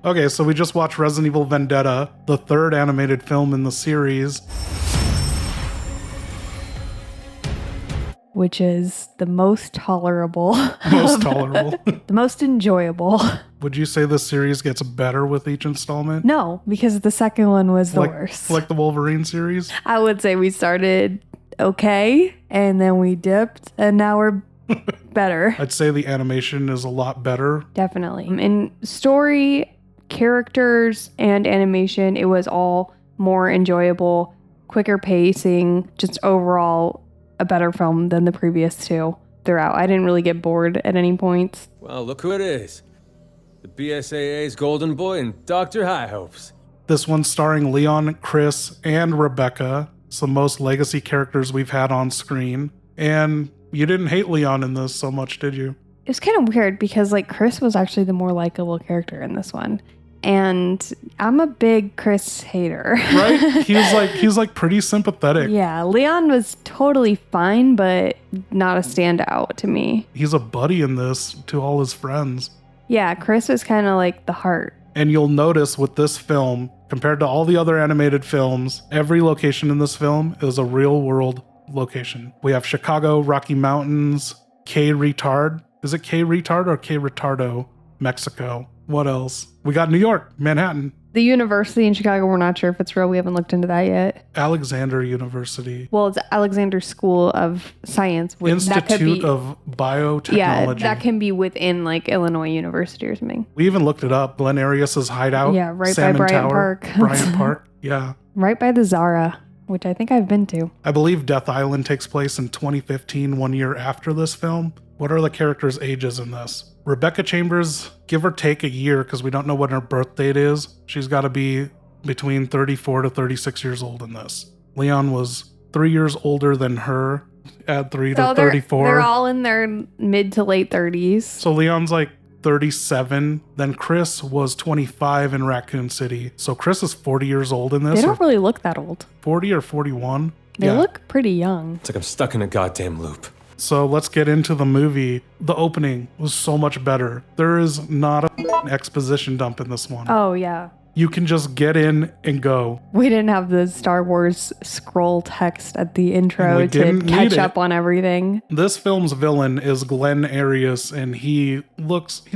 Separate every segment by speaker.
Speaker 1: Okay, so we just watched Resident Evil Vendetta, the third animated film in the series.
Speaker 2: Which is the most tolerable.
Speaker 1: Most tolerable.
Speaker 2: The most enjoyable.
Speaker 1: Would you say this series gets better with each installment?
Speaker 2: No, because the second one was the worst.
Speaker 1: Like the Wolverine series?
Speaker 2: I would say we started okay, and then we dipped, and now we're better.
Speaker 1: I'd say the animation is a lot better.
Speaker 2: Definitely. In story, characters, and animation, it was all more enjoyable, quicker pacing, just overall a better film than the previous two throughout. I didn't really get bored at any points.
Speaker 3: Well, look who it is. The BSAA's golden boy and Dr. High Hopes.
Speaker 1: This one's starring Leon, Chris, and Rebecca, some most legacy characters we've had on screen. And you didn't hate Leon in this so much, did you?
Speaker 2: It was kind of weird because like Chris was actually the more likable character in this one. And I'm a big Chris hater.
Speaker 1: Right? He's like pretty sympathetic.
Speaker 2: Yeah, Leon was totally fine, but not a standout to me.
Speaker 1: He's a buddy in this to all his friends.
Speaker 2: Yeah, Chris was kind of like the heart.
Speaker 1: And you'll notice with this film, compared to all the other animated films, every location in this film is a real world location. We have Chicago, Rocky Mountains, K-Retard. Is it K-Retard or K-Retardo? Mexico. What else? We got New York, Manhattan.
Speaker 2: The university in Chicago, we're not sure if it's real. We haven't looked into that yet.
Speaker 1: Alexander University.
Speaker 2: Well, it's Alexander School of Science.
Speaker 1: Institute of Biotechnology.
Speaker 2: Yeah, that can be within like Illinois University or something.
Speaker 1: We even looked it up. Glenn Arias' hideout.
Speaker 2: Yeah, right
Speaker 1: Salmon
Speaker 2: by Bryant
Speaker 1: Tower,
Speaker 2: Park.
Speaker 1: Bryant Park, yeah.
Speaker 2: Right by the Zara, which I think I've been to.
Speaker 1: I believe Death Island takes place in 2015, 1 year after this film. What are the characters' ages in this? Rebecca Chambers, give or take a year, because we don't know what her birth date is. She's got to be between 34 to 36 years old in this. Leon was 3 years older than her. Add 3 to 34.
Speaker 2: They're all in their mid to late 30s.
Speaker 1: So Leon's like 37. Then Chris was 25 in Raccoon City. So Chris is 40 years old in this.
Speaker 2: They don't really look that old.
Speaker 1: 40 or 41.
Speaker 2: They look pretty young.
Speaker 3: It's like I'm stuck in a goddamn loop.
Speaker 1: So let's get into the movie. The opening was so much better. There is not an exposition dump in this one.
Speaker 2: Oh, yeah.
Speaker 1: You can just get in and go.
Speaker 2: We didn't have the Star Wars scroll text at the intro to catch up on everything.
Speaker 1: This film's villain is Glenn Arias, and he's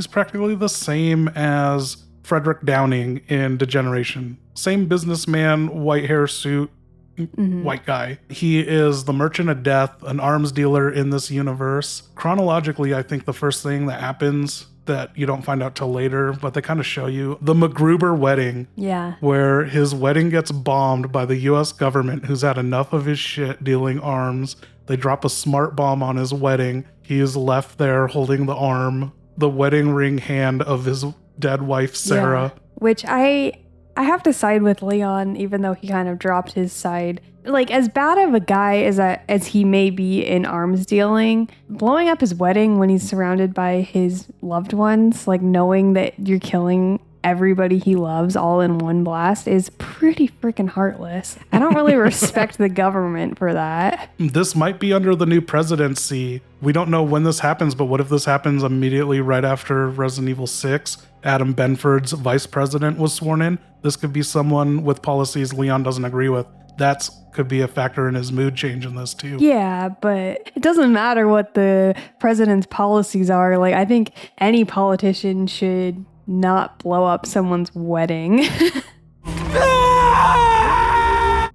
Speaker 1: practically the same as Frederick Downing in Degeneration. Same businessman, white hair suit. Mm-hmm. White guy. He is the Merchant of Death, an arms dealer in this universe. Chronologically, I think the first thing that happens that you don't find out till later, but they kind of show you the MacGruber wedding.
Speaker 2: Yeah.
Speaker 1: Where his wedding gets bombed by the US government, who's had enough of his shit dealing arms. They drop a smart bomb on his wedding. He is left there holding the arm, the wedding ring hand of his dead wife, Sarah.
Speaker 2: Yeah. Which I have to side with Leon, even though he kind of dropped his side. Like, as bad of a guy as he may be in arms dealing, blowing up his wedding when he's surrounded by his loved ones, like knowing that you're killing everybody he loves all in one blast, is pretty freaking heartless. I don't really respect the government for that.
Speaker 1: This might be under the new presidency. We don't know when this happens, but what if this happens immediately right after Resident Evil 6? Adam Benford's vice president was sworn in. This could be someone with policies Leon doesn't agree with. That could be a factor in his mood change in this too.
Speaker 2: Yeah, but it doesn't matter what the president's policies are. Like, I think any politician should not blow up someone's wedding.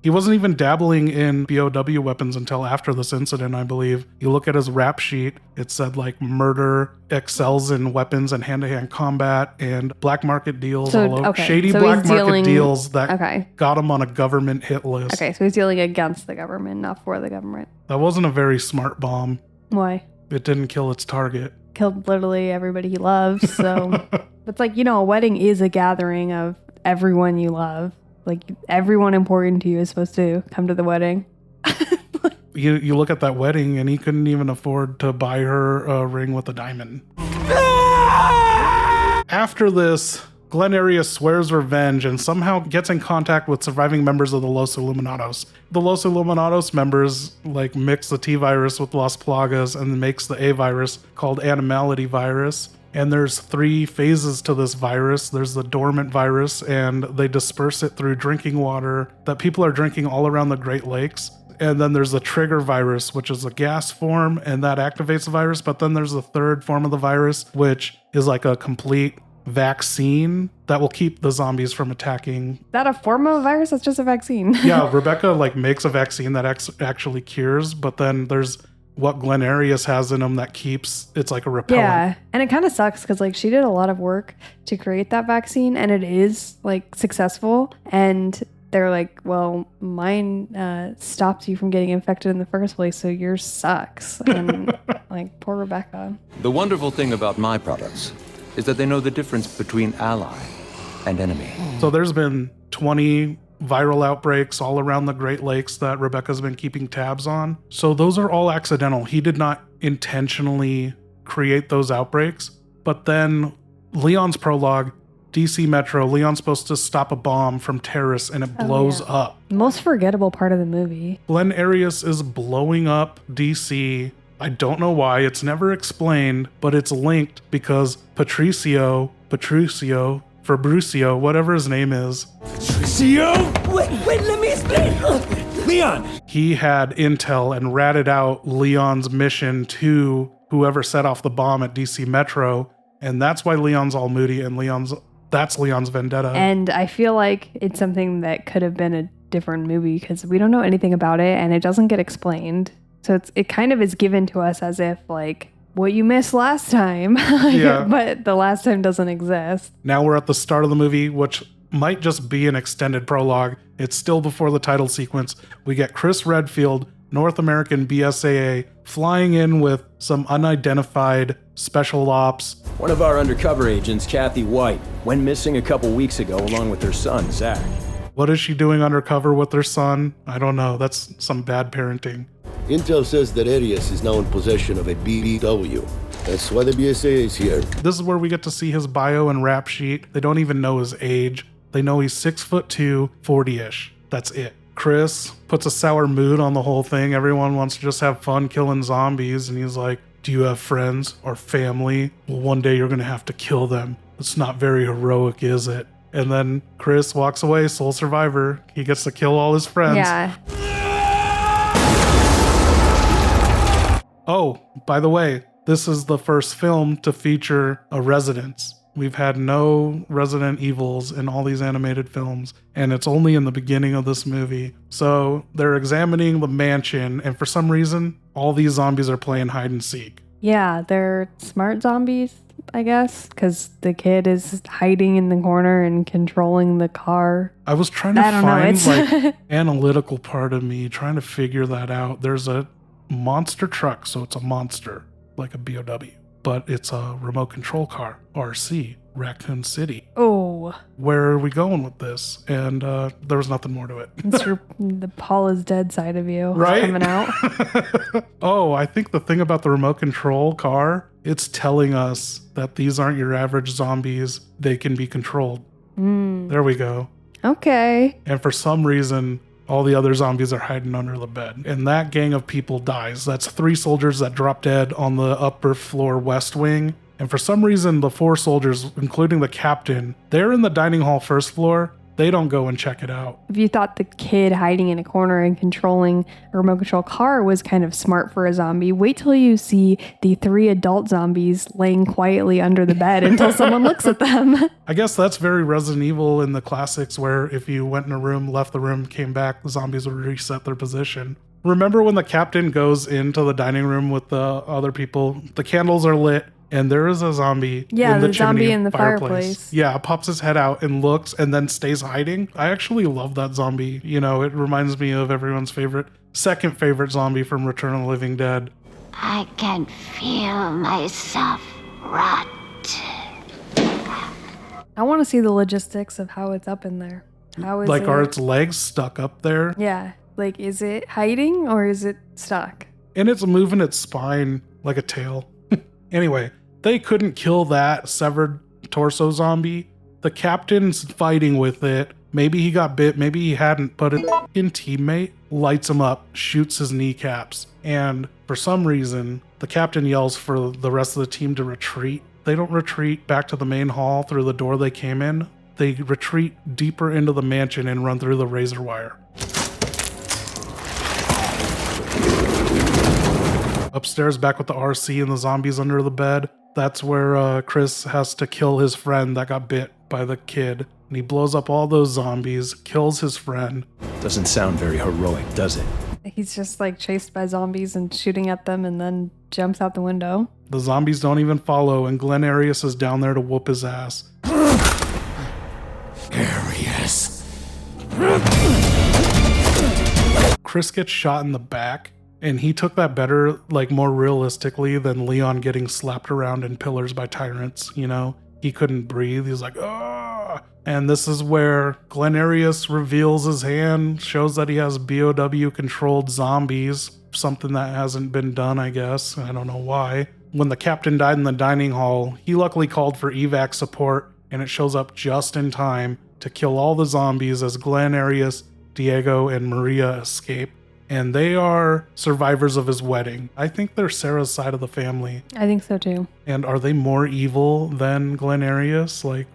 Speaker 1: He wasn't even dabbling in B.O.W. weapons until after this incident, I believe. You look at his rap sheet, it said like murder excels in weapons and hand-to-hand combat and black market deals all over. Okay. Shady black market deals that got him on a government hit list.
Speaker 2: Okay, so he's dealing against the government, not for the government.
Speaker 1: That wasn't a very smart bomb.
Speaker 2: Why?
Speaker 1: It didn't kill its target.
Speaker 2: Killed literally everybody he loves, so... It's like, you know, a wedding is a gathering of everyone you love. Like, everyone important to you is supposed to come to the wedding.
Speaker 1: You look at that wedding, and he couldn't even afford to buy her a ring with a diamond. After this, Glenn Arias swears revenge and somehow gets in contact with surviving members of the Los Illuminados. The Los Illuminados members mix the T-virus with Las Plagas and makes the A virus called Animality virus. And there's 3 phases to this virus. There's the dormant virus, and they disperse it through drinking water that people are drinking all around the Great Lakes. And then there's the trigger virus, which is a gas form, and that activates the virus. But then there's the 3rd form of the virus, which is like a complete vaccine that will keep the zombies from attacking.
Speaker 2: Is that a form of a virus? That's just a vaccine.
Speaker 1: Yeah, Rebecca like makes a vaccine that actually cures, but then there's what Glenn Arias has in him that keeps, it's like a repellent.
Speaker 2: Yeah, and it kind of sucks because like she did a lot of work to create that vaccine, and it is like successful, and they're like, well, mine stops you from getting infected in the first place, so yours sucks. And like, poor Rebecca.
Speaker 4: The wonderful thing about my products is that they know the difference between ally and enemy.
Speaker 1: So there's been 20 viral outbreaks all around the Great Lakes that Rebecca's been keeping tabs on. So those are all accidental. He did not intentionally create those outbreaks. But then Leon's prologue, DC Metro, Leon's supposed to stop a bomb from terrorists and it blows up.
Speaker 2: Most forgettable part of the movie.
Speaker 1: Glenn Arias is blowing up DC. I don't know why. It's never explained, but it's linked because Fabricio, whatever his name is.
Speaker 5: Patricio? Wait, let me explain. Leon! He
Speaker 1: had intel and ratted out Leon's mission to whoever set off the bomb at DC Metro. And that's why Leon's all moody and that's Leon's vendetta.
Speaker 2: And I feel like it's something that could have been a different movie because we don't know anything about it and it doesn't get explained. So it kind of is given to us as if like what you missed last time,
Speaker 1: yeah.
Speaker 2: But the last time doesn't exist.
Speaker 1: Now we're at the start of the movie, which might just be an extended prologue. It's still before the title sequence. We get Chris Redfield, North American BSAA, flying in with some unidentified special ops.
Speaker 6: One of our undercover agents, Kathy White, went missing a couple weeks ago along with her son, Zach.
Speaker 1: What is she doing undercover with her son? I don't know. That's some bad parenting.
Speaker 7: Intel says that Arias is now in possession of a B.W. That's why the BSAA is here.
Speaker 1: This is where we get to see his bio and rap sheet. They don't even know his age. They know he's 6'2", 40-ish. That's it. Chris puts a sour mood on the whole thing. Everyone wants to just have fun killing zombies. And he's like, do you have friends or family? Well, one day you're going to have to kill them. It's not very heroic, is it? And then Chris walks away, sole survivor. He gets to kill all his friends.
Speaker 2: Yeah.
Speaker 1: Oh, by the way, this is the first film to feature a residence. We've had no Resident Evils in all these animated films, and it's only in the beginning of this movie. So they're examining the mansion, and for some reason, all these zombies are playing hide and seek.
Speaker 2: Yeah, they're smart zombies, I guess, because the kid is hiding in the corner and controlling the car.
Speaker 1: I was trying to find like analytical part of me, trying to figure that out. There's a monster truck, so it's a monster, like a B.O.W., but it's a remote control car, RC, Raccoon City.
Speaker 2: Oh.
Speaker 1: Where are we going with this? And there was nothing more to it.
Speaker 2: It's the Paul is dead side of you
Speaker 1: right?
Speaker 2: coming out.
Speaker 1: Oh, I think the thing about the remote control car, it's telling us that these aren't your average zombies. They can be controlled. There we go.
Speaker 2: Okay.
Speaker 1: And for some reason, all the other zombies are hiding under the bed. And that gang of people dies. That's 3 soldiers that drop dead on the upper floor west wing. And for some reason, the 4 soldiers, including the captain, they're in the dining hall first floor. They don't go and check it out.
Speaker 2: If you thought the kid hiding in a corner and controlling a remote control car was kind of smart for a zombie, wait till you see the 3 adult zombies laying quietly under the bed until someone looks at them.
Speaker 1: I guess that's very Resident Evil in the classics, where if you went in a room, left the room, came back, the zombies would reset their position. Remember when the captain goes into the dining room with the other people? The candles are lit. And there is a zombie in the
Speaker 2: zombie
Speaker 1: chimney
Speaker 2: in the fireplace.
Speaker 1: Yeah, pops his head out and looks and then stays hiding. I actually love that zombie. You know, it reminds me of everyone's second favorite zombie from Return of the Living Dead.
Speaker 8: I can feel myself rot.
Speaker 2: I want to see the logistics of how it's up in there. How is
Speaker 1: like,
Speaker 2: it?
Speaker 1: are its legs stuck up there?
Speaker 2: Yeah. Like, is it hiding or is it stuck?
Speaker 1: And it's moving its spine like a tail. Anyway, they couldn't kill that severed torso zombie. The captain's fighting with it. Maybe he got bit, maybe he hadn't, but his teammate lights him up, shoots his kneecaps. And for some reason, the captain yells for the rest of the team to retreat. they don't retreat back to the main hall through the door they came in. They retreat deeper into the mansion and run through the razor wire. Upstairs, back with the RC and the zombies under the bed, that's where Chris has to kill his friend that got bit by the kid. And he blows up all those zombies, kills his friend.
Speaker 6: Doesn't sound very heroic, does it?
Speaker 2: He's just like chased by zombies and shooting at them and then jumps out the window.
Speaker 1: The zombies don't even follow, and Glenn Arias is down there to whoop his ass.
Speaker 5: Arias.
Speaker 1: Chris gets shot in the back, and he took that better, like more realistically than Leon getting slapped around in pillars by tyrants, you know? He couldn't breathe. He was like, ah. And this is where Glenn Arias reveals his hand, shows that he has B.O.W. controlled zombies, something that hasn't been done, I guess. I don't know why. When the captain died in the dining hall, he luckily called for evac support, and it shows up just in time to kill all the zombies as Glenn Arias, Diego, and Maria escape. And they are survivors of his wedding. I think they're Sarah's side of the family.
Speaker 2: I think so too.
Speaker 1: And are they more evil than Glenn Arias? Like,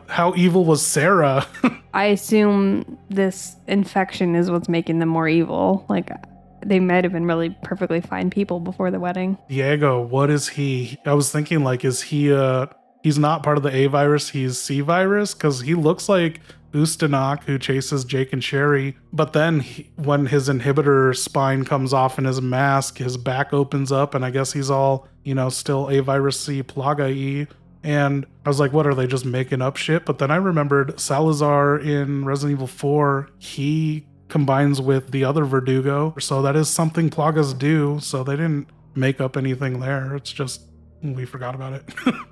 Speaker 1: how evil was Sarah?
Speaker 2: I assume this infection is what's making them more evil. Like, they might have been really perfectly fine people before the wedding.
Speaker 1: Diego, what is he? I was thinking, like, is he, he's not part of the A virus, he's C virus? Because he looks like Ustanok, who chases Jake and Sherry. But then when his inhibitor spine comes off in his mask, his back opens up, and I guess he's all, still A virus C Plaga-y. And I was like, what, are they just making up shit? But then I remembered Salazar in Resident Evil 4, he combines with the other Verdugo. So that is something Plagas do. So they didn't make up anything there. It's just, we forgot about it.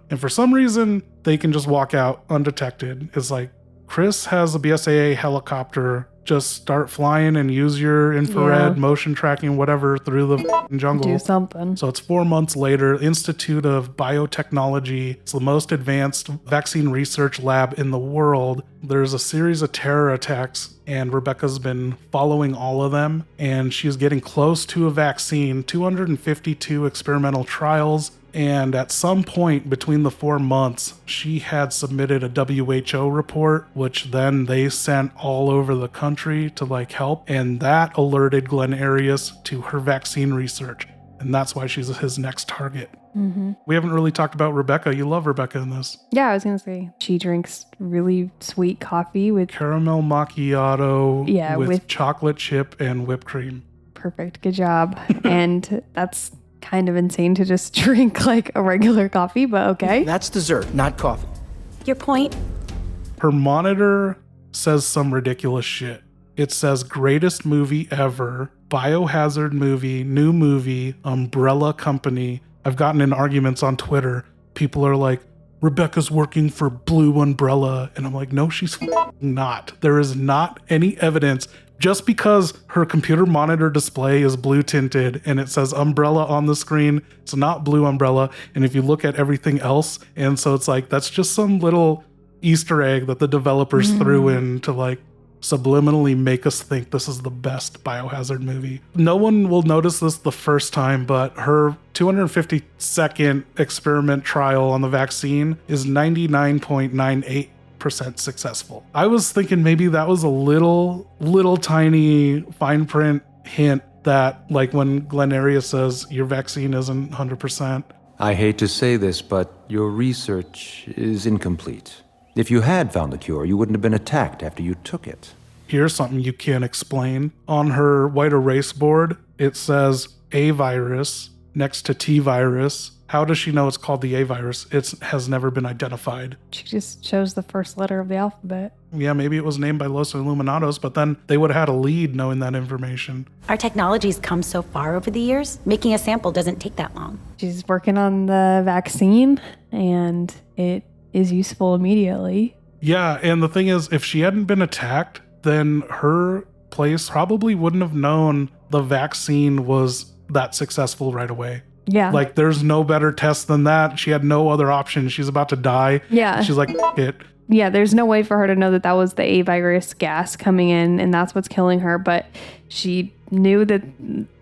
Speaker 1: And for some reason, they can just walk out undetected. It's like, Chris has a BSAA helicopter. Just start flying and use your infrared motion tracking, whatever, through the jungle.
Speaker 2: Do something.
Speaker 1: So it's 4 months later. Institute of Biotechnology. It's the most advanced vaccine research lab in the world. There's a series of terror attacks, and Rebecca's been following all of them. And she's getting close to a vaccine, 252 experimental trials. And at some point between the 4 months, she had submitted a WHO report, which then they sent all over the country to help. And that alerted Glenn Arias to her vaccine research. And that's why she's his next target.
Speaker 2: Mm-hmm.
Speaker 1: We haven't really talked about Rebecca. You love Rebecca in this.
Speaker 2: Yeah, I was going to say, she drinks really sweet coffee with
Speaker 1: caramel macchiato with chocolate chip and whipped cream.
Speaker 2: Perfect. Good job. And that's kind of insane to just drink like a regular coffee, but okay.
Speaker 5: That's dessert, not coffee.
Speaker 9: Your point?
Speaker 1: Her monitor says some ridiculous shit. It says greatest movie ever, biohazard movie, new movie, umbrella company. I've gotten in arguments on Twitter. People are like, Rebecca's working for Blue Umbrella. And I'm like, no, she's not. There is not any evidence. Just because her computer monitor display is blue tinted and it says Umbrella on the screen, it's not Blue Umbrella. And if you look at everything else, and so it's like, that's just some little Easter egg that the developers threw in to subliminally make us think this is the best Biohazard movie. No one will notice this the first time, but her 250-second experiment trial on the vaccine is 99.98% successful. I was thinking maybe that was a little tiny fine print hint that when Glenn Arias says your vaccine isn't 100%.
Speaker 4: I hate to say this, but your research is incomplete. If you had found the cure, you wouldn't have been attacked after you took it.
Speaker 1: Here's something you can't explain. On her white erase board, it says A virus next to T virus. How does she know it's called the A virus? It has never been identified.
Speaker 2: She just chose the first letter of the alphabet.
Speaker 1: Yeah, maybe it was named by Los Illuminados, but then they would have had a lead knowing that information.
Speaker 9: Our technology's come so far over the years. Making a sample doesn't take that long.
Speaker 2: She's working on the vaccine, and it is useful immediately.
Speaker 1: Yeah, and the thing is, if she hadn't been attacked, then her place probably wouldn't have known the vaccine was that successful right away.
Speaker 2: Yeah.
Speaker 1: There's no better test than that. She had no other option. She's about to die.
Speaker 2: Yeah.
Speaker 1: She's like, it.
Speaker 2: Yeah, there's no way for her to know that was the A virus gas coming in and that's what's killing her, but she knew that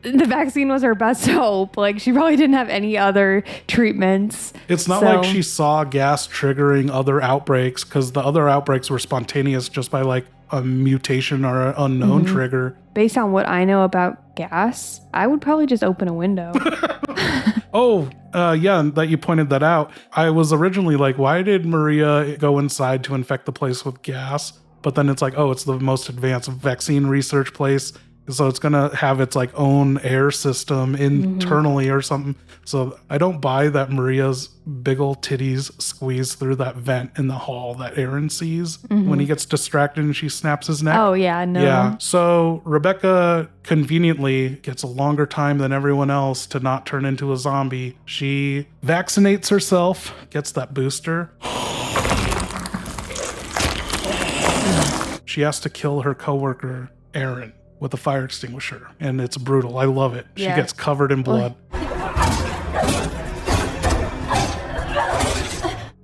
Speaker 2: the vaccine was her best hope. Like, she probably didn't have any other treatments.
Speaker 1: It's not like she saw gas triggering other outbreaks, because the other outbreaks were spontaneous just by like a mutation or an unknown trigger.
Speaker 2: Based on what I know about gas, I would probably just open a window.
Speaker 1: Yeah, that you pointed that out. I was originally like, why did Maria go inside to infect the place with gas? But then it's like, oh, it's the most advanced vaccine research place. So it's going to have its like own air system internally or something. So I don't buy that Maria's big old titties squeeze through that vent in the hall that Aaron sees when he gets distracted and she snaps his neck.
Speaker 2: Oh, yeah, no.
Speaker 1: Yeah. So Rebecca conveniently gets a longer time than everyone else to not turn into a zombie. She vaccinates herself, gets that booster. She has to kill her coworker, Aaron, with a fire extinguisher, and it's brutal. I love it. She gets covered in blood.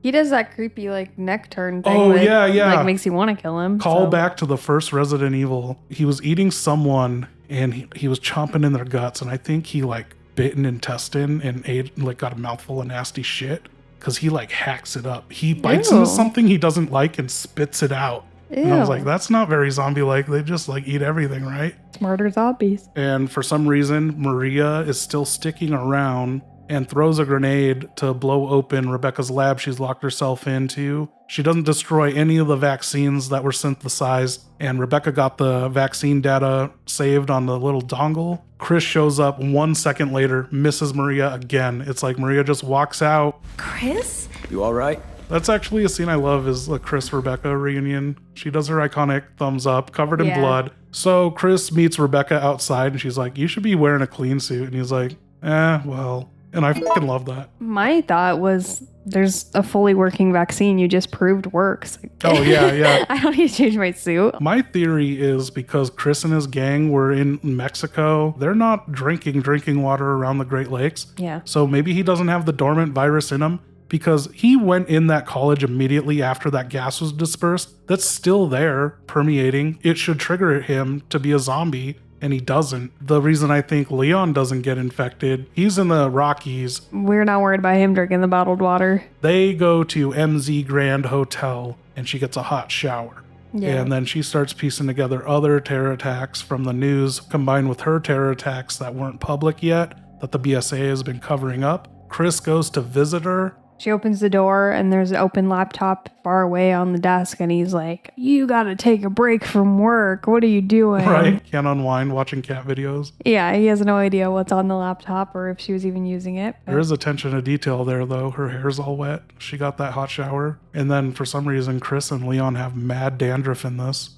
Speaker 2: He does that creepy like neck turn thing.
Speaker 1: Oh,
Speaker 2: that,
Speaker 1: yeah.
Speaker 2: Like makes you want to kill him.
Speaker 1: Call back to the first Resident Evil. He was eating someone, and he was chomping in their guts, and I think he like bit an intestine and ate like got a mouthful of nasty shit because he like hacks it up. He bites into something he doesn't like and spits it out.
Speaker 2: Ew.
Speaker 1: And I was like, that's not very zombie-like. They just like eat everything, right?
Speaker 2: Smarter zombies.
Speaker 1: And for some reason, Maria is still sticking around and throws a grenade to blow open Rebecca's lab she's locked herself into. She doesn't destroy any of the vaccines that were synthesized, and Rebecca got the vaccine data saved on the little dongle. Chris shows up 1 second later, misses Maria again. It's like Maria just walks out.
Speaker 9: Chris?
Speaker 6: You all right?
Speaker 1: That's actually a scene I love, is the Chris-Rebecca reunion. She does her iconic thumbs up, covered in blood. So Chris meets Rebecca outside, and she's like, you should be wearing a clean suit. And he's like, well. And I fucking love that.
Speaker 2: My thought was, there's a fully working vaccine you just proved works. Like,
Speaker 1: oh, yeah.
Speaker 2: I don't need to change my suit.
Speaker 1: My theory is because Chris and his gang were in Mexico, they're not drinking water around the Great Lakes.
Speaker 2: Yeah.
Speaker 1: So maybe he doesn't have the dormant virus in him, because he went in that college immediately after that gas was dispersed. That's still there, permeating. It should trigger him to be a zombie, and he doesn't. The reason I think Leon doesn't get infected, he's in the Rockies.
Speaker 2: We're not worried about him drinking the bottled water.
Speaker 1: They go to MZ Grand Hotel, and she gets a hot shower.
Speaker 2: Yeah.
Speaker 1: And then she starts piecing together other terror attacks from the news, combined with her terror attacks that weren't public yet, that the BSAA has been covering up. Chris goes to visit her.
Speaker 2: She opens the door and there's an open laptop far away on the desk, and he's like, you gotta take a break from work. What are you doing?
Speaker 1: Right. Can't unwind watching cat videos.
Speaker 2: Yeah, he has no idea what's on the laptop or if she was even using it.
Speaker 1: There is attention to detail there, though. Her hair's all wet. She got that hot shower. And then for some reason, Chris and Leon have mad dandruff in this.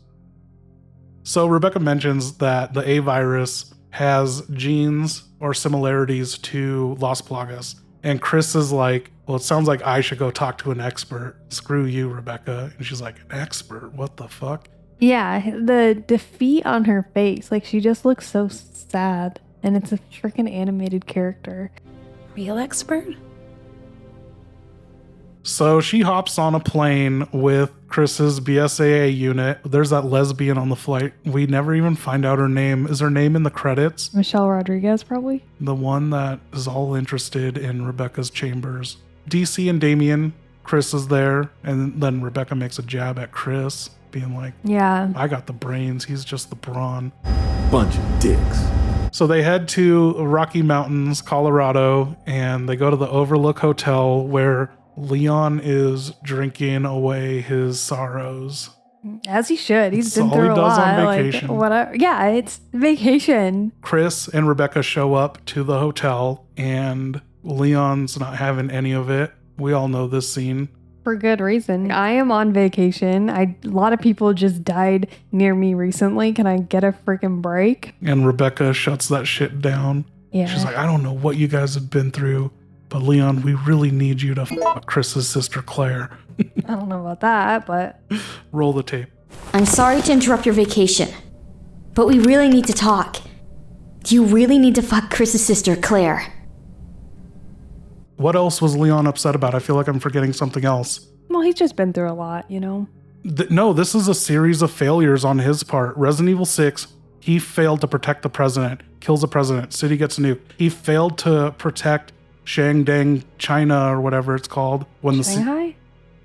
Speaker 1: So Rebecca mentions that the A virus has genes or similarities to Las Plagas. And Chris is like, well, it sounds like I should go talk to an expert. Screw you, Rebecca. And she's like, an expert? What the fuck?
Speaker 2: Yeah, the defeat on her face. Like, she just looks so sad. And it's a freaking animated character.
Speaker 9: Real expert?
Speaker 1: So she hops on a plane with Chris's BSAA unit. There's that lesbian on the flight. We never even find out her name. Is her name in the credits?
Speaker 2: Michelle Rodriguez, probably?
Speaker 1: The one that is all interested in Rebecca's chambers. DC and Damien, Chris is there. And then Rebecca makes a jab at Chris, being like,
Speaker 2: yeah,
Speaker 1: I got the brains. He's just the brawn.
Speaker 5: Bunch of dicks.
Speaker 1: So they head to Rocky Mountains, Colorado, and they go to the Overlook Hotel where Leon is drinking away his sorrows.
Speaker 2: As he should. He's
Speaker 1: It's
Speaker 2: been
Speaker 1: all
Speaker 2: through
Speaker 1: he
Speaker 2: a
Speaker 1: does
Speaker 2: lot.
Speaker 1: on vacation.
Speaker 2: Like, whatever. Yeah, it's vacation.
Speaker 1: Chris and Rebecca show up to the hotel, and Leon's not having any of it. We all know this scene.
Speaker 2: For good reason. I am on vacation. A lot of people just died near me recently. Can I get a freaking break?
Speaker 1: And Rebecca shuts that shit down.
Speaker 2: Yeah.
Speaker 1: She's like, I don't know what you guys have been through, but Leon, we really need you to fuck Chris's sister Claire.
Speaker 2: I don't know about that, but...
Speaker 1: Roll the tape.
Speaker 10: I'm sorry to interrupt your vacation, but we really need to talk. Do you really need to fuck Chris's sister, Claire?
Speaker 1: What else was Leon upset about? I feel like I'm forgetting something else.
Speaker 2: Well, he's just been through a lot, you know?
Speaker 1: No, this is a series of failures on his part. Resident Evil 6, He failed to protect the president, kills the president, city gets nuked. He failed to protect Shandong, China, or whatever it's called, when
Speaker 2: Shanghai?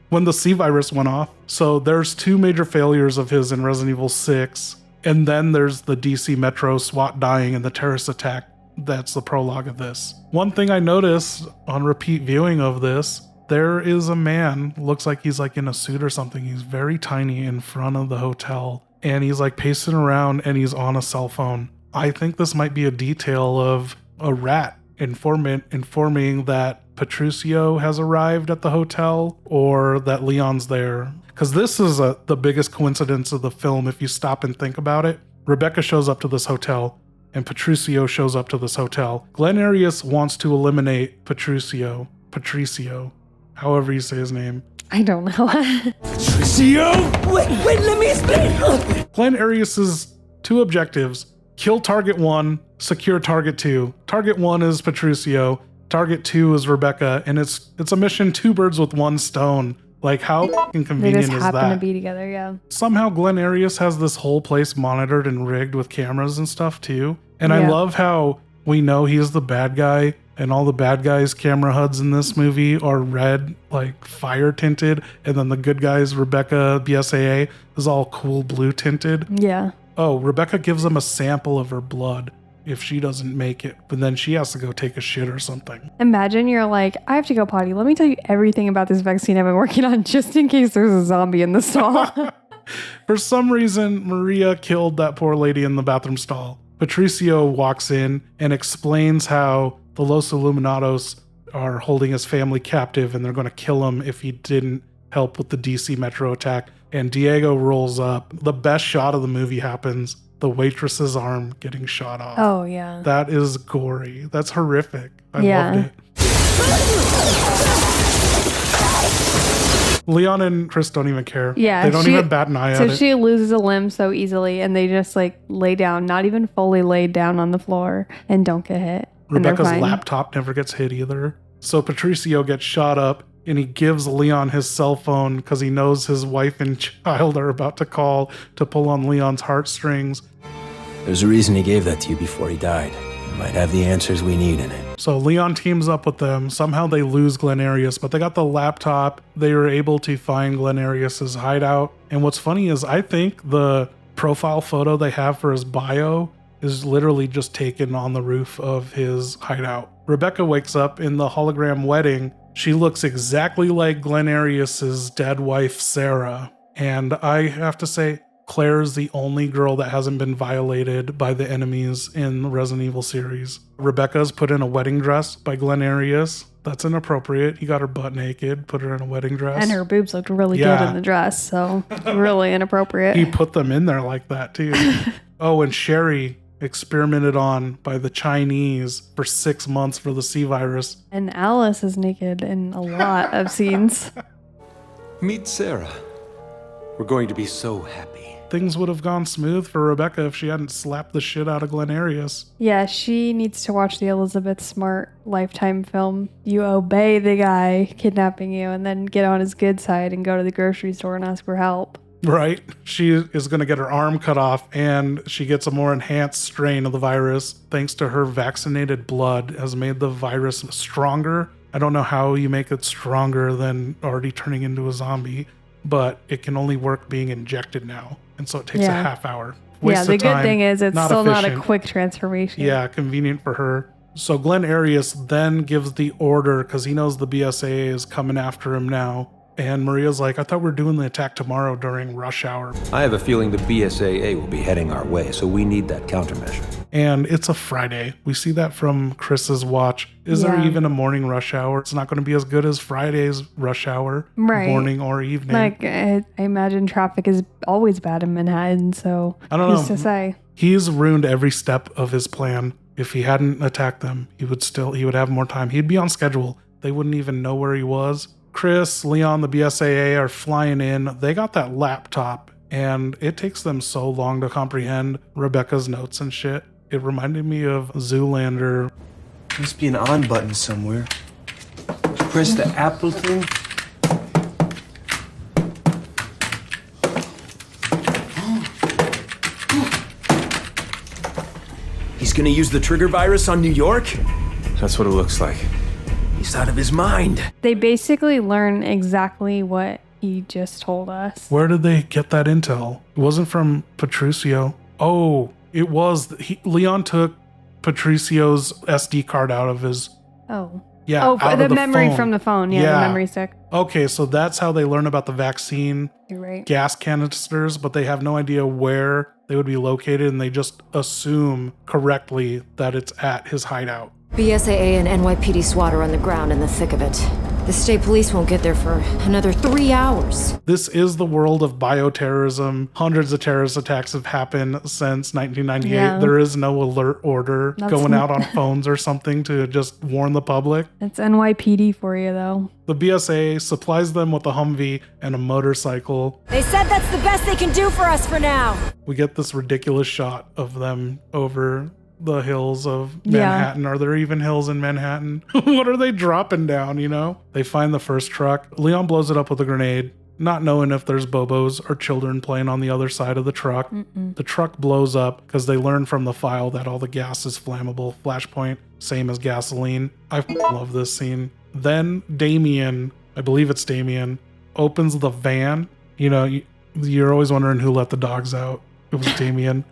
Speaker 1: when the C-virus went off. So there's 2 major failures of his in Resident Evil 6. And then there's the DC Metro SWAT dying and the terrorist attack. That's the prologue of this. One thing I noticed on repeat viewing of this, there is a man, looks like he's like in a suit or something. He's very tiny in front of the hotel. And he's like pacing around and he's on a cell phone. I think this might be a detail of a rat informant informing that Patricio has arrived at the hotel or that Leon's there. Because this is the biggest coincidence of the film if you stop and think about it. Rebecca shows up to this hotel and Patricio shows up to this hotel. Glenn Arias wants to eliminate Patricio, however you say his name.
Speaker 2: I don't know.
Speaker 5: Patricio? Wait, let me explain.
Speaker 1: Glenn Arias's 2 objectives: kill target 1, secure target 2. Target 1 is Patricio, target 2 is Rebecca, and it's a mission 2 birds with 1 stone. Like, how fucking
Speaker 2: They
Speaker 1: convenient
Speaker 2: just
Speaker 1: is
Speaker 2: happen
Speaker 1: that?
Speaker 2: to be together, yeah.
Speaker 1: Somehow Glenn Arias has this whole place monitored and rigged with cameras and stuff too. And I
Speaker 2: Yeah.
Speaker 1: love how we know he's the bad guy, and all the bad guys' camera HUDs in this movie are red, like fire tinted, and then the good guys, Rebecca, BSAA, is all cool blue tinted.
Speaker 2: Yeah.
Speaker 1: Oh, Rebecca gives them a sample of her blood if she doesn't make it, but then she has to go take a shit or something.
Speaker 2: Imagine you're like, I have to go potty. Let me tell you everything about this vaccine I've been working on just in case there's a zombie in the stall.
Speaker 1: For some reason, Maria killed that poor lady in the bathroom stall. Patricio walks in and explains how the Los Illuminados are holding his family captive and they're going to kill him if he didn't help with the DC Metro attack. And Diego rolls up. The best shot of the movie happens. The waitress's arm getting shot off.
Speaker 2: Oh, yeah.
Speaker 1: That is gory. That's horrific. I
Speaker 2: Yeah.
Speaker 1: loved it. Leon and Chris don't even care.
Speaker 2: Yeah.
Speaker 1: They don't even bat an eye
Speaker 2: so
Speaker 1: at it.
Speaker 2: she loses a limb so easily and they just like lay down, not even fully laid down on the floor and don't get hit. And they're
Speaker 1: Rebecca's
Speaker 2: fine.
Speaker 1: laptop never gets hit either. So Patricio gets shot up and he gives Leon his cell phone because he knows his wife and child are about to call to pull on Leon's heartstrings.
Speaker 6: There's a reason he gave that to you before he died. It might have the answers we need in it.
Speaker 1: So Leon teams up with them. Somehow they lose Glenn Arias, but they got the laptop. They were able to find Glenn Arias's hideout. And what's funny is I think the profile photo they have for his bio is literally just taken on the roof of his hideout. Rebecca wakes up in the hologram wedding. She looks exactly like Glenn Arias's dead wife, Sarah. And I have to say, Claire is the only girl that hasn't been violated by the enemies in the Resident Evil series. Rebecca's put in a wedding dress by Glenn Arias. That's inappropriate. He got her butt naked, put her in a wedding dress.
Speaker 2: And her boobs looked really good in the dress, so really inappropriate.
Speaker 1: He put them in there like that too. Oh, and Sherry experimented on by the Chinese for 6 months for the C-virus.
Speaker 2: And Alice is naked in a lot of scenes.
Speaker 4: Meet Sarah. We're going to be so happy.
Speaker 1: Things would have gone smooth for Rebecca if she hadn't slapped the shit out of Glenn Arias.
Speaker 2: Yeah, she needs to watch the Elizabeth Smart Lifetime film. You obey the guy kidnapping you and then get on his good side and go to the grocery store and ask for help.
Speaker 1: Right? She is going to get her arm cut off and she gets a more enhanced strain of the virus. Thanks to her vaccinated blood has made the virus stronger. I don't know how you make it stronger than already turning into a zombie, but it can only work being injected now. And so it takes a half hour. Waste
Speaker 2: the
Speaker 1: of time,
Speaker 2: good thing is it's
Speaker 1: not
Speaker 2: still not a
Speaker 1: efficient.
Speaker 2: quick transformation.
Speaker 1: Yeah, convenient for her. So Glenn Arias then gives the order because he knows the BSAA is coming after him now. And Maria's like, I thought we were doing the attack tomorrow during rush hour.
Speaker 4: I have a feeling the BSAA will be heading our way, so we need that countermeasure.
Speaker 1: And it's a Friday. We see that from Chris's watch. Is there even a morning rush hour? It's not going to be as good as Friday's rush hour,
Speaker 2: Right.
Speaker 1: morning or evening.
Speaker 2: Like, I imagine traffic is always bad in Manhattan, so
Speaker 1: I don't
Speaker 2: who's
Speaker 1: know.
Speaker 2: to say?
Speaker 1: He's ruined every step of his plan. If he hadn't attacked them, he would have more time. He'd be on schedule. They wouldn't even know where he was. Chris, Leon, the BSAA are flying in. They got that laptop, and it takes them so long to comprehend Rebecca's notes and shit. It reminded me of Zoolander.
Speaker 5: Must be an on button somewhere. Press the apple thing.
Speaker 6: gonna use the trigger virus on New York?
Speaker 3: That's what it looks like.
Speaker 6: He's out of his mind.
Speaker 2: They basically learn exactly what he just told us.
Speaker 1: Where did they get that intel? It wasn't from Patricio. Oh, it was. Leon took Patricio's SD card out of his...
Speaker 2: Oh.
Speaker 1: Yeah,
Speaker 2: oh,
Speaker 1: out
Speaker 2: the
Speaker 1: of the
Speaker 2: memory
Speaker 1: phone.
Speaker 2: from the phone. Yeah, the memory stick.
Speaker 1: Okay, so that's how they learn about the vaccine.
Speaker 2: You're right.
Speaker 1: Gas canisters, but they have no idea where they would be located, and they just assume correctly that it's at his hideout.
Speaker 11: BSAA and NYPD SWAT are on the ground in the thick of it. The state police won't get there for another 3 hours.
Speaker 1: This is the world of bioterrorism. Hundreds of terrorist attacks have happened since 1998.
Speaker 2: Yeah.
Speaker 1: There is no alert order going out on phones or something to just warn the public.
Speaker 2: It's NYPD for you, though.
Speaker 1: The BSAA supplies them with a Humvee and a motorcycle.
Speaker 11: They said that's the best they can do for us for now.
Speaker 1: We get this ridiculous shot of them over the hills of Manhattan. Yeah. Are there even hills in Manhattan? What are they dropping down, you know? They find the first truck. Leon blows it up with a grenade, not knowing if there's Bobos or children playing on the other side of the truck. The truck blows up because they learn from the file that all the gas is flammable. Flashpoint, same as gasoline. I love this scene. Then Damien, I believe it's Damien, opens the van. You know, you're always wondering who let the dogs out. It was Damien.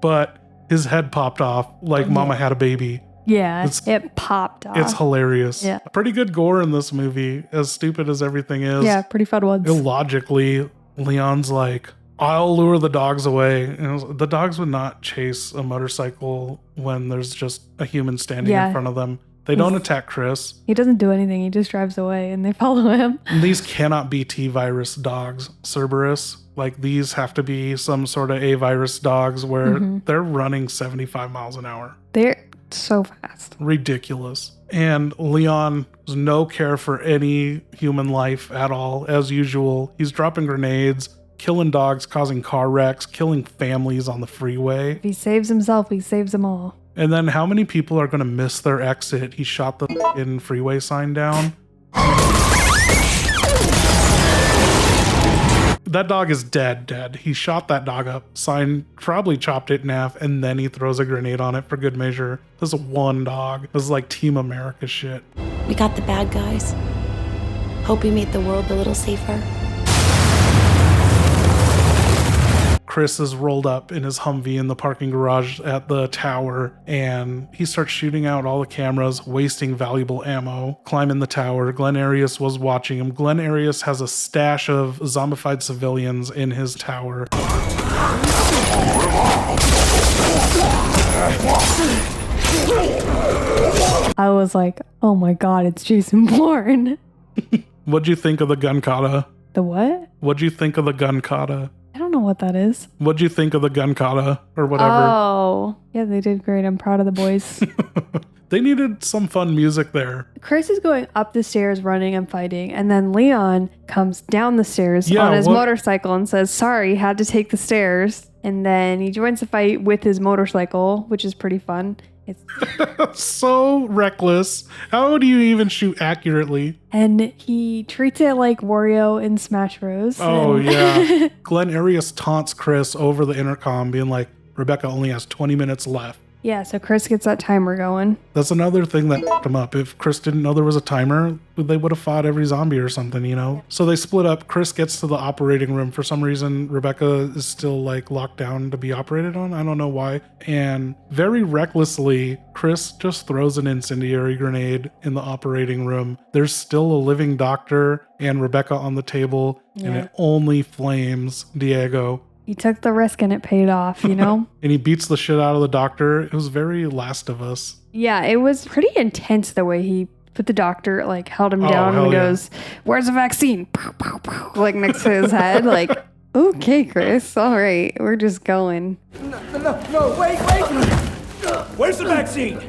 Speaker 1: But his head popped off like Mama had a baby.
Speaker 2: Yeah, it popped off.
Speaker 1: It's hilarious.
Speaker 2: Yeah.
Speaker 1: Pretty good gore in this movie, as stupid as everything is.
Speaker 2: Yeah, pretty fun ones.
Speaker 1: Illogically, Leon's like, I'll lure the dogs away. And the dogs would not chase a motorcycle when there's just a human standing in front of them. They don't attack Chris.
Speaker 2: He doesn't do anything. He just drives away and they follow him.
Speaker 1: And these cannot be T-virus dogs, Cerberus. Like, these have to be some sort of A-virus dogs where they're running 75 miles an hour.
Speaker 2: They're so fast.
Speaker 1: Ridiculous. And Leon has no care for any human life at all, as usual. He's dropping grenades, killing dogs, causing car wrecks, killing families on the freeway.
Speaker 2: If he saves himself, he saves them all.
Speaker 1: And then how many people are going to miss their exit? He shot the f***ing freeway sign down. That dog is dead. He shot that dog up, sign probably chopped it in half, and then he throws a grenade on it for good measure. This is one dog. This is like Team America shit.
Speaker 9: We got the bad guys. Hope we made the world a little safer.
Speaker 1: Chris is rolled up in his Humvee in the parking garage at the tower, and he starts shooting out all the cameras, wasting valuable ammo, climbing the tower. Glenn Arias was watching him. Glenn Arias has a stash of zombified civilians in his tower.
Speaker 2: I was like, oh my god, it's Jason Bourne.
Speaker 1: What'd you think of the gun kata?
Speaker 2: The what?
Speaker 1: What'd you think of the gun kata?
Speaker 2: I don't know what that is.
Speaker 1: What'd you think of the gun kata or whatever?
Speaker 2: Oh, yeah, they did great. I'm proud of the boys.
Speaker 1: They needed some fun music there.
Speaker 2: Chris is going up the stairs running and fighting, and then Leon comes down the stairs on his motorcycle and says, sorry, had to take the stairs. And then he joins the fight with his motorcycle, which is pretty fun. It's
Speaker 1: so reckless. How do you even shoot accurately?
Speaker 2: And he treats it like Wario in Smash Bros.
Speaker 1: Oh, yeah. Glenn Arias taunts Chris over the intercom, being like, Rebecca only has 20 minutes left.
Speaker 2: Yeah, so Chris gets that timer going.
Speaker 1: That's another thing that f***ed him up. If Chris didn't know there was a timer, they would have fought every zombie or something, you know? So they split up. Chris gets to the operating room. For some reason, Rebecca is still like locked down to be operated on. I don't know why. And very recklessly, Chris just throws an incendiary grenade in the operating room. There's still a living doctor and Rebecca on the table, and it only flames Diego.
Speaker 2: He took the risk and it paid off, you know?
Speaker 1: And he beats the shit out of the doctor. It was very Last of Us.
Speaker 2: Yeah, it was pretty intense the way he put the doctor, like, held him down and goes, where's the vaccine? Like, next to his head. Like, okay, Chris, all right, we're just going.
Speaker 5: No, wait. Where's the vaccine?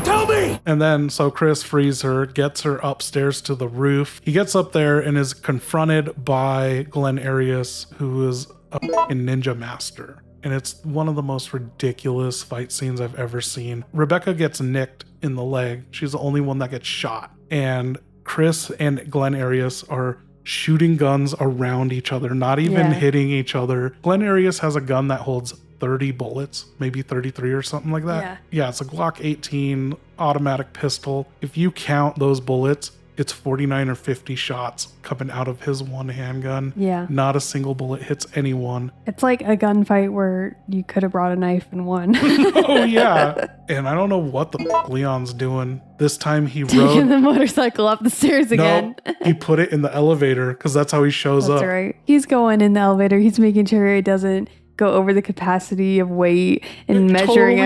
Speaker 5: Tell me!
Speaker 1: And then, so Chris frees her, gets her upstairs to the roof. He gets up there and is confronted by Glenn Arias, who is a fucking ninja master. And it's one of the most ridiculous fight scenes I've ever seen. Rebecca gets nicked in the leg. She's the only one that gets shot. And Chris and Glenn Arias are shooting guns around each other, not even hitting each other. Glenn Arias has a gun that holds 30 bullets, maybe 33 or something like that. Yeah, it's a Glock 18 automatic pistol. If you count those bullets, it's 49 or 50 shots coming out of his one handgun.
Speaker 2: Yeah.
Speaker 1: Not a single bullet hits anyone.
Speaker 2: It's like a gunfight where you could have brought a knife and won.
Speaker 1: Oh, yeah. And I don't know what the Leon's doing. This time he
Speaker 2: Taking
Speaker 1: rode
Speaker 2: the motorcycle up the stairs again.
Speaker 1: No, he put it in the elevator because that's how he shows up.
Speaker 2: That's right. He's going in the elevator. He's making sure it doesn't go over the capacity of weight and measuring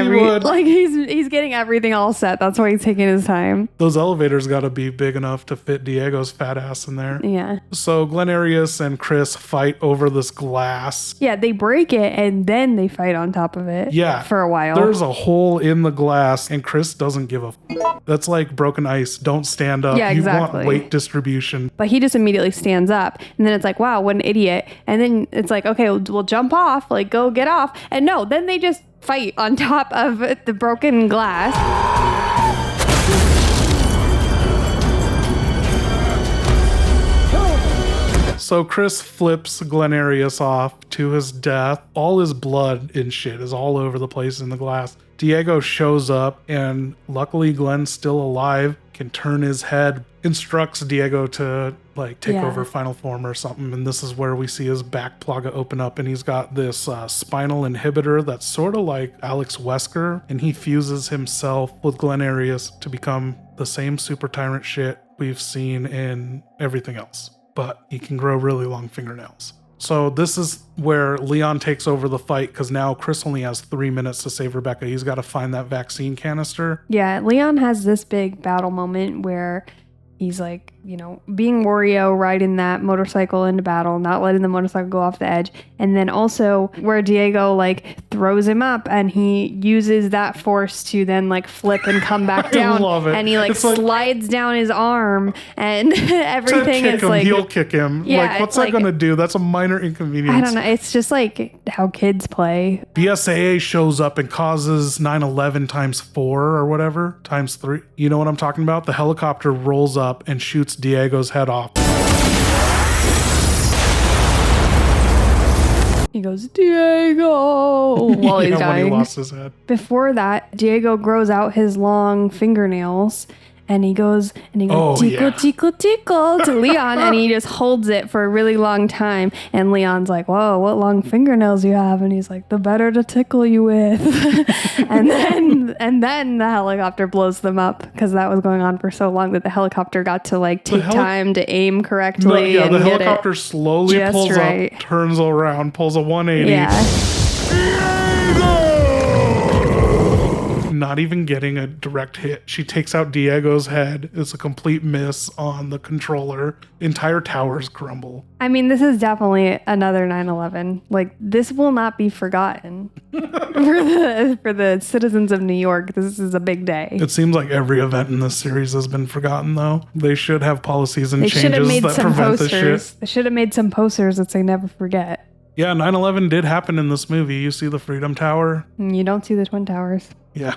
Speaker 2: like he's getting everything all set. That's why he's taking his time.
Speaker 1: Those elevators got to be big enough to fit Diego's fat ass in there.
Speaker 2: Yeah.
Speaker 1: So Glenn Arias and Chris fight over this glass.
Speaker 2: Yeah, they break it and then they fight on top of it.
Speaker 1: Yeah.
Speaker 2: For a while.
Speaker 1: There's a hole in the glass and Chris doesn't give a That's like broken ice. Don't stand up.
Speaker 2: Yeah, exactly.
Speaker 1: You want weight distribution.
Speaker 2: But he just immediately stands up and then it's like, wow, what an idiot. And then it's like, okay, we'll jump off. Like, go get off. And no, then they just fight on top of the broken glass.
Speaker 1: So Chris flips Glenn Arias off to his death. All his blood and shit is all over the place in the glass. Diego shows up and luckily Glenn's still alive, can turn his head, instructs Diego to like take over final form or something. And this is where we see his back plaga open up and he's got this spinal inhibitor that's sort of like Alex Wesker. And he fuses himself with Glenn Arias to become the same super tyrant shit we've seen in everything else. But he can grow really long fingernails. So this is where Leon takes over the fight because now Chris only has 3 minutes to save Rebecca. He's got to find that vaccine canister.
Speaker 2: Yeah, Leon has this big battle moment where he's like, you know, being Wario, riding that motorcycle into battle, not letting the motorcycle go off the edge. And then also where Diego like throws him up and he uses that force to then like flip and come back down.
Speaker 1: I love it.
Speaker 2: And he like slides down his arm and everything is like...
Speaker 1: He'll kick him.
Speaker 2: Yeah,
Speaker 1: like, what's that going to do? That's a minor inconvenience.
Speaker 2: I don't know. It's just like how kids play.
Speaker 1: BSAA shows up and causes 9/11 times 4 or whatever, times 3. You know what I'm talking about? The helicopter rolls up and shoots Diego's head off.
Speaker 2: He goes, Diego, while he's dying.
Speaker 1: When he lost his head.
Speaker 2: Before that, Diego grows out his long fingernails and he goes tickle, tickle, tickle to Leon and he just holds it for a really long time. And Leon's like, whoa, what long fingernails you have? And he's like, the better to tickle you with. and then the helicopter blows them up because that was going on for so long that the helicopter got to like take time to aim correctly.
Speaker 1: The helicopter slowly pulls up, turns around, pulls a 180.
Speaker 2: Yeah.
Speaker 1: Not even getting a direct hit. She takes out Diego's head. It's a complete miss on the controller. Entire towers crumble.
Speaker 2: I mean, this is definitely another 9/11. Like, this will not be forgotten. for the citizens of New York, this is a big day.
Speaker 1: It seems like every event in this series has been forgotten, though. They should have policies and changes that prevent this shit.
Speaker 2: They should have made some posters that say never forget.
Speaker 1: Yeah, 9/11 did happen in this movie. You see the Freedom Tower.
Speaker 2: You don't see the Twin Towers.
Speaker 1: Yeah.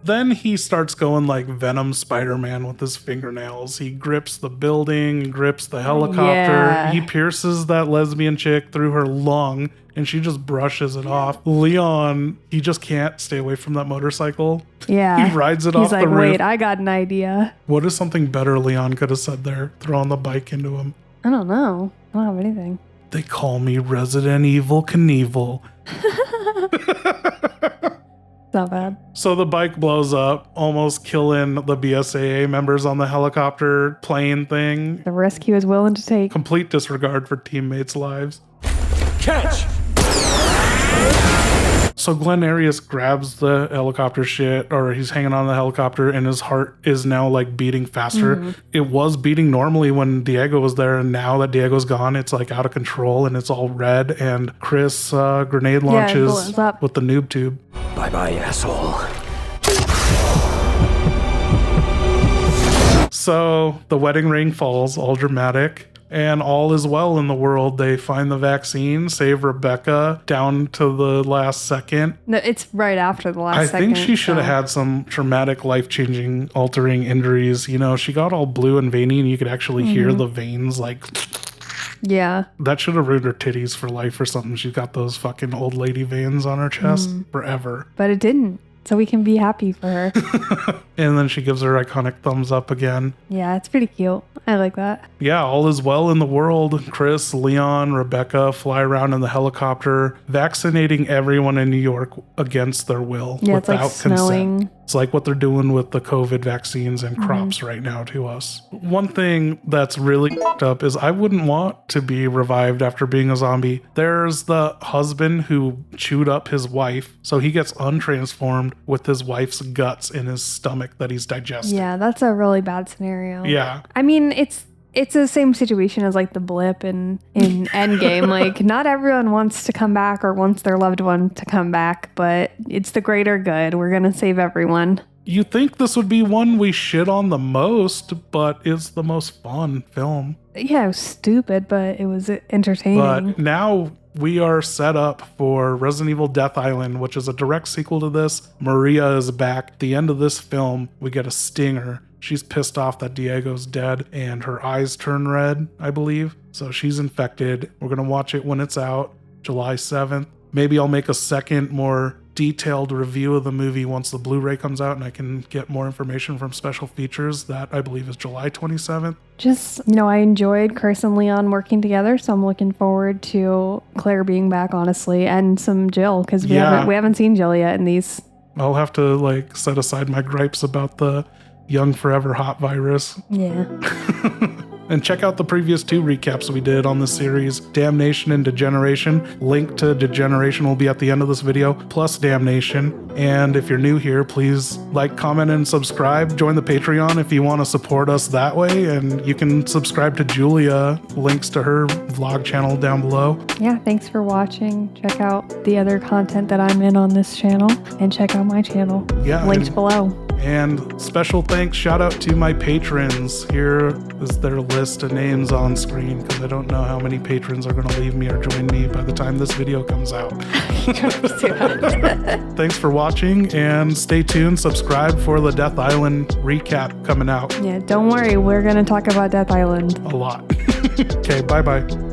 Speaker 1: Then he starts going like Venom Spider-Man with his fingernails. He grips the building, grips the helicopter.
Speaker 2: Yeah.
Speaker 1: He pierces that lesbian chick through her lung and she just brushes it off. Leon, he just can't stay away from that motorcycle.
Speaker 2: Yeah.
Speaker 1: He rides it off the roof.
Speaker 2: He's like, wait, I got an idea.
Speaker 1: What is something better Leon could have said there? Throwing the bike into him.
Speaker 2: I don't know. I don't have anything.
Speaker 1: They call me Resident Evil Knievel.
Speaker 2: Not bad.
Speaker 1: So the bike blows up, almost killing the BSAA members on the helicopter plane thing.
Speaker 2: The risk he was willing to take.
Speaker 1: Complete disregard for teammates' lives.
Speaker 5: Catch!
Speaker 1: So Glenn Arias grabs the helicopter shit, or he's hanging on the helicopter, and his heart is now like beating faster. Mm-hmm. It was beating normally when Diego was there, and now that Diego's gone, it's like out of control and it's all red. And Chris grenade launches with the noob tube.
Speaker 6: Bye-bye, asshole.
Speaker 1: So the wedding ring falls, all dramatic. And all is well in the world. They find the vaccine, save Rebecca down to the last second.
Speaker 2: No, it's right after the last second.
Speaker 1: I think she should have had some traumatic, life-changing, altering injuries. You know, she got all blue and veiny, and you could actually hear the veins, like...
Speaker 2: Yeah.
Speaker 1: That should have ruined her titties for life or something. She's got those fucking old lady veins on her chest forever.
Speaker 2: But it didn't. So we can be happy for her.
Speaker 1: And then she gives her iconic thumbs up again.
Speaker 2: Yeah, it's pretty cute. I like that.
Speaker 1: Yeah, all is well in the world. Chris, Leon, Rebecca fly around in the helicopter, vaccinating everyone in New York against their will.
Speaker 2: Yeah, it's
Speaker 1: without
Speaker 2: like snowing.
Speaker 1: consent. It's like what they're doing with the COVID vaccines and crops right now to us. One thing that's really f***ed up is I wouldn't want to be revived after being a zombie. There's the husband who chewed up his wife, so he gets untransformed with his wife's guts in his stomach that he's digesting.
Speaker 2: Yeah, that's a really bad scenario.
Speaker 1: Yeah.
Speaker 2: I mean, it's the same situation as like the blip in Endgame. Like, not everyone wants to come back or wants their loved one to come back, but it's the greater good. We're going to save everyone.
Speaker 1: You think this would be one we shit on the most, but it's the most fun film.
Speaker 2: Yeah, it was stupid, but it was entertaining.
Speaker 1: But now we are set up for Resident Evil Death Island, which is a direct sequel to this. Maria is back. At the end of this film, we get a stinger. She's pissed off that Diego's dead and her eyes turn red, I believe. So she's infected. We're going to watch it when it's out, July 7th. Maybe I'll make a second, more detailed review of the movie once the Blu-ray comes out and I can get more information from special features. That I believe is July 27th.
Speaker 2: Just, I enjoyed Chris and Leon working together, so I'm looking forward to Claire being back, honestly, and some Jill, because we haven't seen Jill yet in these.
Speaker 1: I'll have to set aside my gripes about the Young Forever Hot virus.
Speaker 2: Yeah.
Speaker 1: And check out the previous 2 recaps we did on the series, Damnation and Degeneration. Link to Degeneration will be at the end of this video, plus Damnation. And if you're new here, please like, comment, and subscribe. Join the Patreon if you want to support us that way. And you can subscribe to Julia. Links to her vlog channel down below.
Speaker 2: Yeah, thanks for watching. Check out the other content that I'm in on this channel. And check out my channel.
Speaker 1: Yeah,
Speaker 2: linked below.
Speaker 1: And special thanks, shout out to my patrons. Here is their list of names on screen, because I don't know how many patrons are going to leave me or join me by the time this video comes out. Thanks for watching, and stay tuned. Subscribe for the Death Island recap coming out.
Speaker 2: Yeah, don't worry. We're going to talk about Death Island
Speaker 1: a lot. Okay, bye-bye.